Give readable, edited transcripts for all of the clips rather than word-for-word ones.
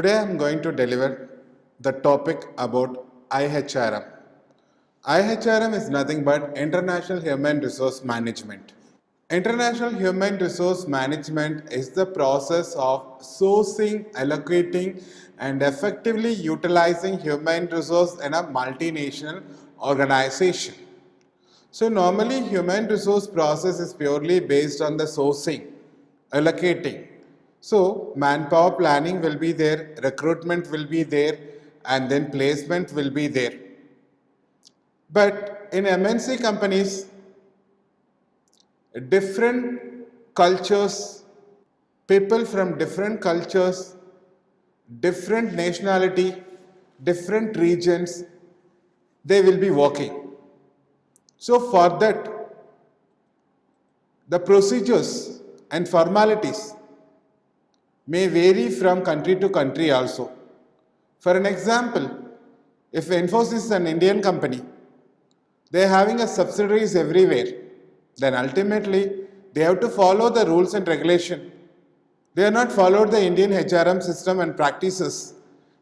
Today I am going to deliver the topic about IHRM. IHRM is nothing but International Human Resource Management. International Human Resource Management is the process of sourcing, allocating, and effectively utilizing human resource in a multinational organization. So normally human resource process is purely based on the sourcing, allocating. So manpower planning will be there, recruitment will be there, and then placement will be there. But in MNC companies, different cultures, people from different cultures, different nationality, different regions, they will be working. So for that, the procedures and formalities may vary from country to country also. For an example, if Infosys is an Indian company, they are having a subsidiaries everywhere, then ultimately they have to follow the rules and regulation. They have not followed the Indian HRM system and practices.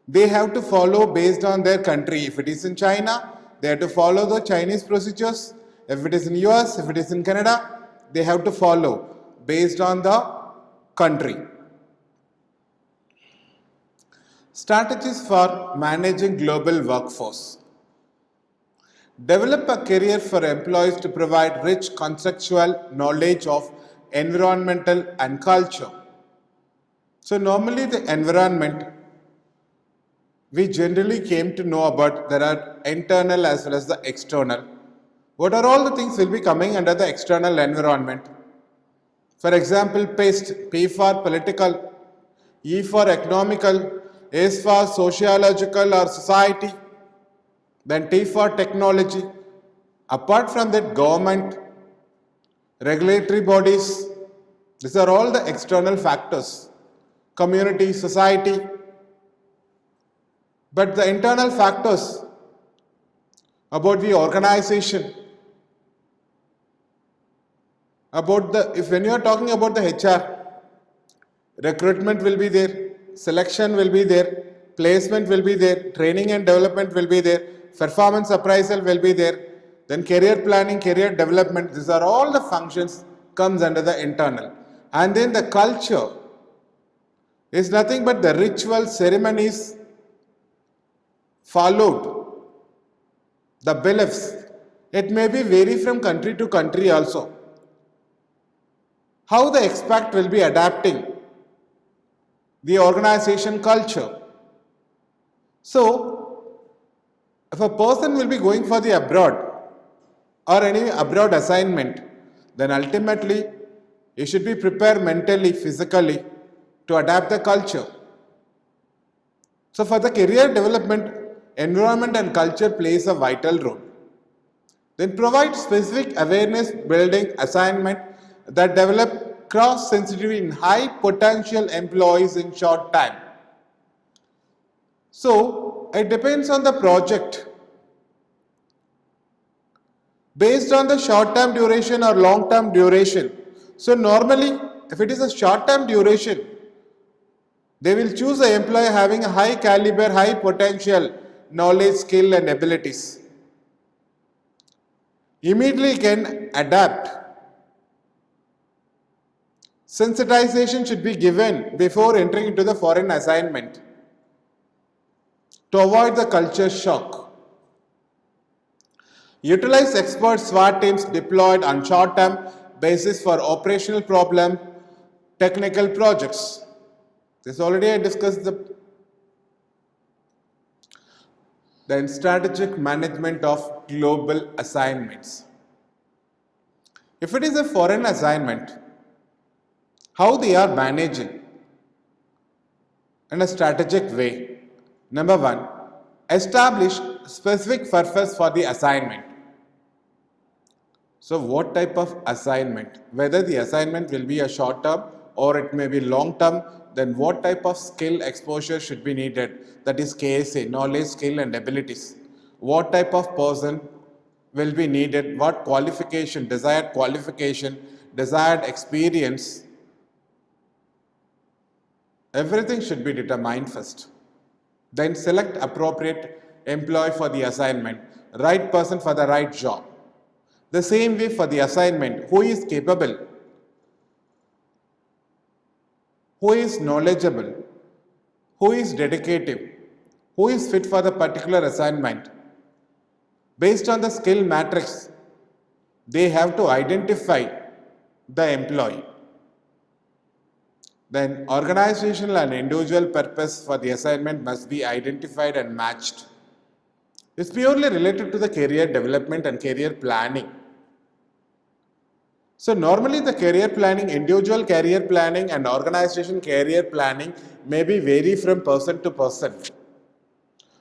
They have to follow based on their country. If it is in China, they have to follow the Chinese procedures. If it is in US, if it is in Canada, they have to follow based on the country. Strategies for managing global workforce. Develop a career for employees to provide rich conceptual knowledge of environmental and culture. So normally the environment, we generally came to know about there are internal as well as the external. What are all the things will be coming under the external environment? For example, PEST, P for political, E for economical, S for sociological or society, then T for technology. Apart from that, government, regulatory bodies, these are all the external factors. Community, society. But the internal factors about the organization, about the, if when you are talking about the HR, recruitment will be there, selection will be there, placement will be there, training and development will be there, performance appraisal will be there, then career planning, career development, these are all the functions comes under the internal. And then the culture is nothing but the ritual ceremonies followed, the beliefs. It may be vary from country to country also. How the expat will be adapting the organization culture. So, if a person will be going for the abroad or any abroad assignment, then ultimately you should be prepared mentally, physically to adapt the culture. So for the career development, environment and culture plays a vital role. Then provide specific awareness building assignment that develop cross sensitivity in high potential employees in short time. So it depends on the project. Based on the short term duration or long term duration. So normally if it is a short term duration, they will choose an employee having a high caliber, high potential, knowledge, skill and abilities. Immediately can adapt. Sensitization should be given before entering into the foreign assignment to avoid the culture shock. Utilize expert SWAT teams deployed on short-term basis for operational problem, technical projects. This already I discussed the then strategic management of global assignments. If it is a foreign assignment, how they are managing in a strategic way. Number one, establish specific purpose for the assignment. So what type of assignment? Whether the assignment will be a short term or it may be long term, then what type of skill exposure should be needed? That is KSA, knowledge, skill and abilities. What type of person will be needed? What qualification, desired experience. Everything should be determined first. Then select appropriate employee for the assignment, right person for the right job. The same way for the assignment, who is capable, who is knowledgeable, who is dedicated, who is fit for the particular assignment. Based on the skill matrix, they have to identify the employee. Then organizational and individual purpose for the assignment must be identified and matched. It's purely related to the career development and career planning. So normally the career planning, individual career planning and organization career planning may be vary from person to person.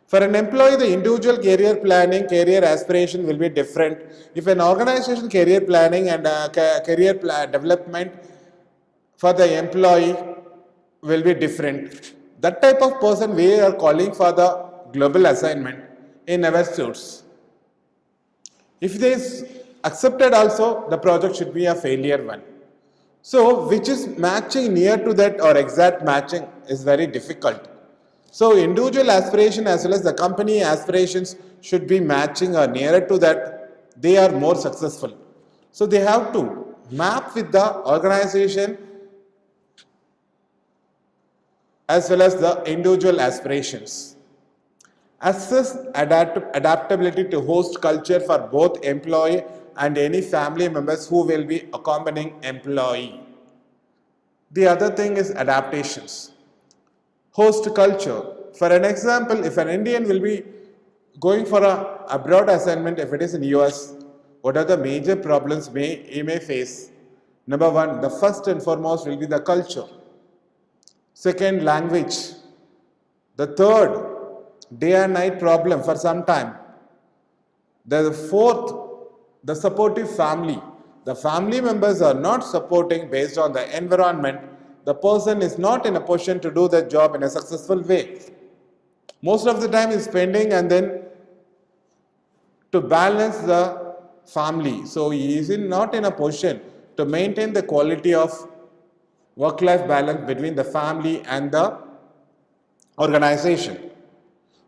For an employee, the individual career planning, career aspiration will be different. If an organization career planning and career development for the employee will be different. That type of person we are calling for the global assignment in our suits. If they is accepted also, the project should be a failure one. So which is matching near to that or exact matching is very difficult. So individual aspiration as well as the company aspirations should be matching or nearer to that, they are more successful. So they have to map with the organization as well as the individual aspirations. Assess adaptability to host culture for both employee and any family members who will be accompanying employee. The other thing is adaptations. Host culture. For an example, if an Indian will be going for a abroad assignment, if it is in US, what are the major problems he may face? Number one, the first and foremost will be the culture. Second, language. The third, day and night problem for some time. The fourth, the supportive family. The family members are not supporting based on the environment. The person is not in a position to do the job in a successful way. Most of the time is spending and then to balance the family. So he is not in a position to maintain the quality of work-life balance between the family and the organization.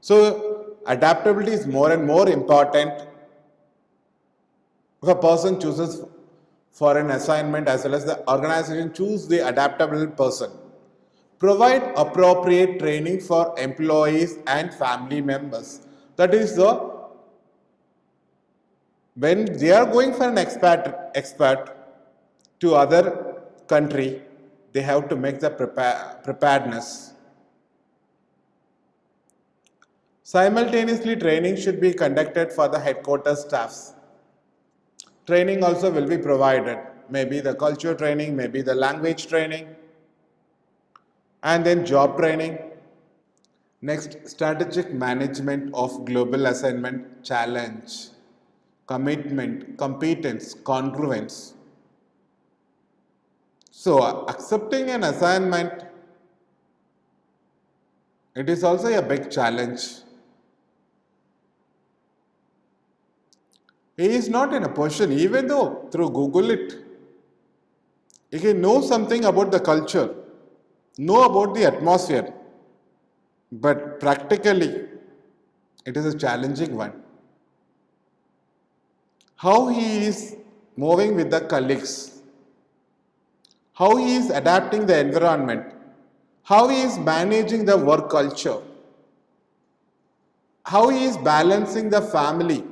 So adaptability is more and more important if a person chooses for an assignment as well as the organization choose the adaptable person. Provide appropriate training for employees and family members. That is when they are going for an expert to other country, they have to make the preparedness. Simultaneously, training should be conducted for the headquarters staffs. Training also will be provided. Maybe the culture training, maybe the language training, and then job training. Next, strategic management of global assignment challenge, commitment, competence, congruence. So, accepting an assignment, it is also a big challenge. He is not in a position, even though through Google it, he can know something about the culture, know about the atmosphere, but practically it is a challenging one. How he is moving with the colleagues, how he is adapting the environment, how he is managing the work culture, how he is balancing the family.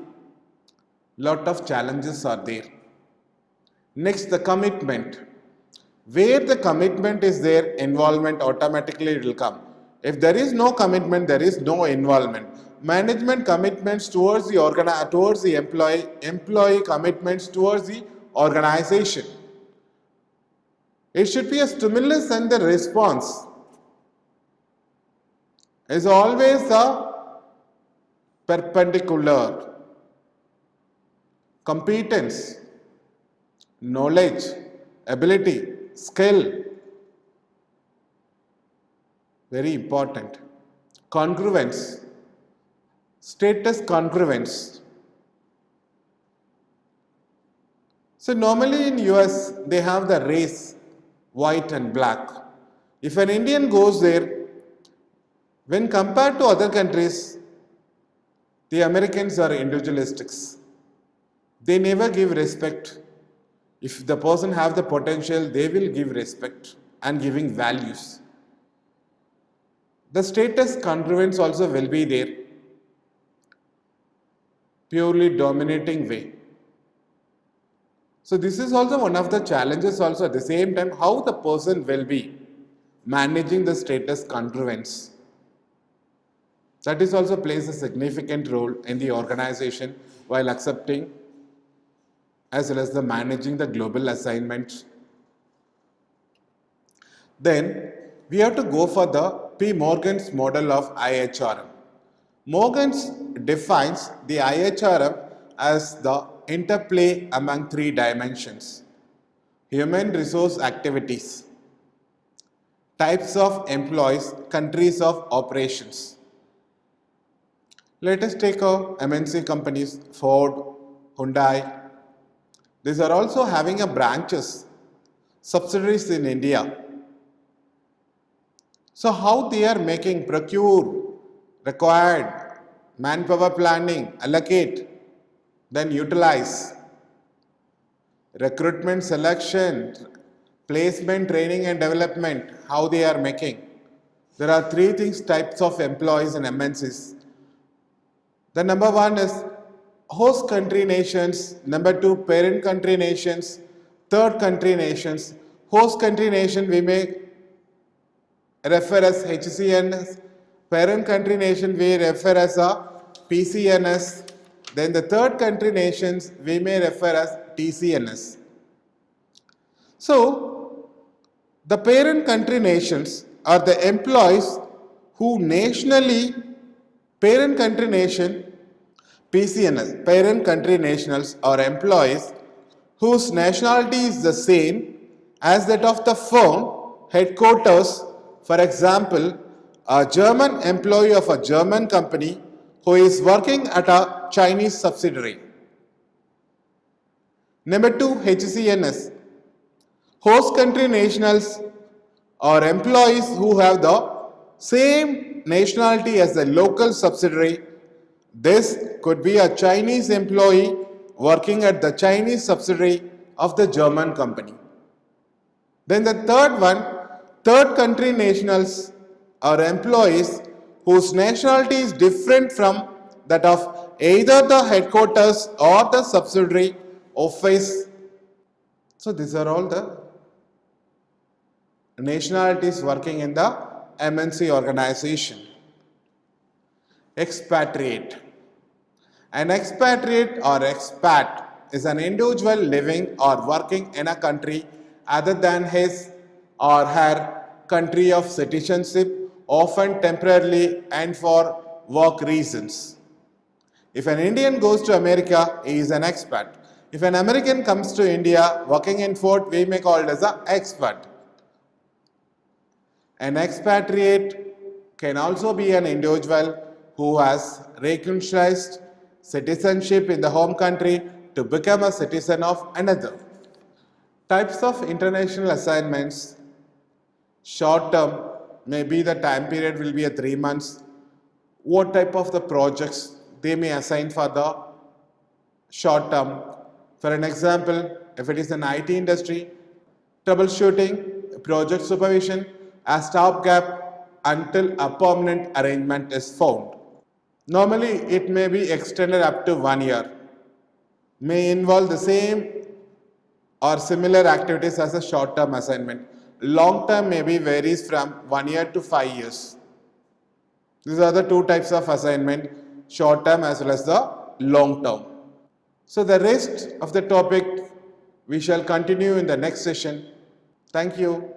Lot of challenges are there. Next, the commitment. Where the commitment is there, involvement automatically will come. If there is no commitment, there is no involvement. Management commitments towards the employee commitments towards the organization. It should be a stimulus and the response is always a perpendicular. Competence, knowledge, ability, skill, very important. Congruence, status congruence. So normally in US they have the race, white and black. If an Indian goes there, when compared to other countries, the Americans are individualistics. They never give respect. If the person have the potential, they will give respect and giving values. The status congruence also will be there. Purely dominating way. So this is also one of the challenges also at the same time how the person will be managing the status congruence. That is also plays a significant role in the organization while accepting as well as the managing the global assignments. Then we have to go for the P. Morgan's model of IHRM. Morgan's defines the IHRM as the interplay among three dimensions: human resource activities, types of employees, countries of operations. Let us take our MNC companies, Ford, Hyundai. These are also having a branches, subsidiaries in India. So how they are making, procure, required, manpower planning, allocate, then utilize, recruitment, selection, placement, training and development, how they are making. There are three things, types of employees in MNCs. The number one is host country nations, number two parent country nations, third country nations. Host country nation we may refer as HCNS, parent country nation we refer as a PCNS, then the third country nations we may refer as TCNS. So the parent country nations are the employees who nationally, parent country nation, PCNS, parent country nationals are employees whose nationality is the same as that of the firm headquarters. For example, a German employee of a German company who is working at a Chinese subsidiary. Number two, HCNS. Host country nationals are employees who have the same nationality as the local subsidiary. This could be a Chinese employee working at the Chinese subsidiary of the German company. Then the third one, third country nationals are employees whose nationality is different from that of either the headquarters or the subsidiary office. So these are all the nationalities working in the MNC organization. Expatriate. An expatriate or expat is an individual living or working in a country other than his or her country of citizenship, often temporarily and for work reasons. If an Indian goes to America, he is an expat. If an American comes to India working in Ford, we may call it as an expat. An expatriate can also be an individual who has recognized citizenship in the home country to become a citizen of another. Types of international assignments: short term, maybe the time period will be a 3 months. What type of the projects they may assign for the short term? For an example, if it is an IT industry, troubleshooting, project supervision, a stopgap until a permanent arrangement is found. Normally, it may be extended up to 1 year, may involve the same or similar activities as a short-term assignment. Long-term maybe varies from 1 year to 5 years. These are the two types of assignment, short-term as well as the long-term. So the rest of the topic we shall continue in the next session. Thank you.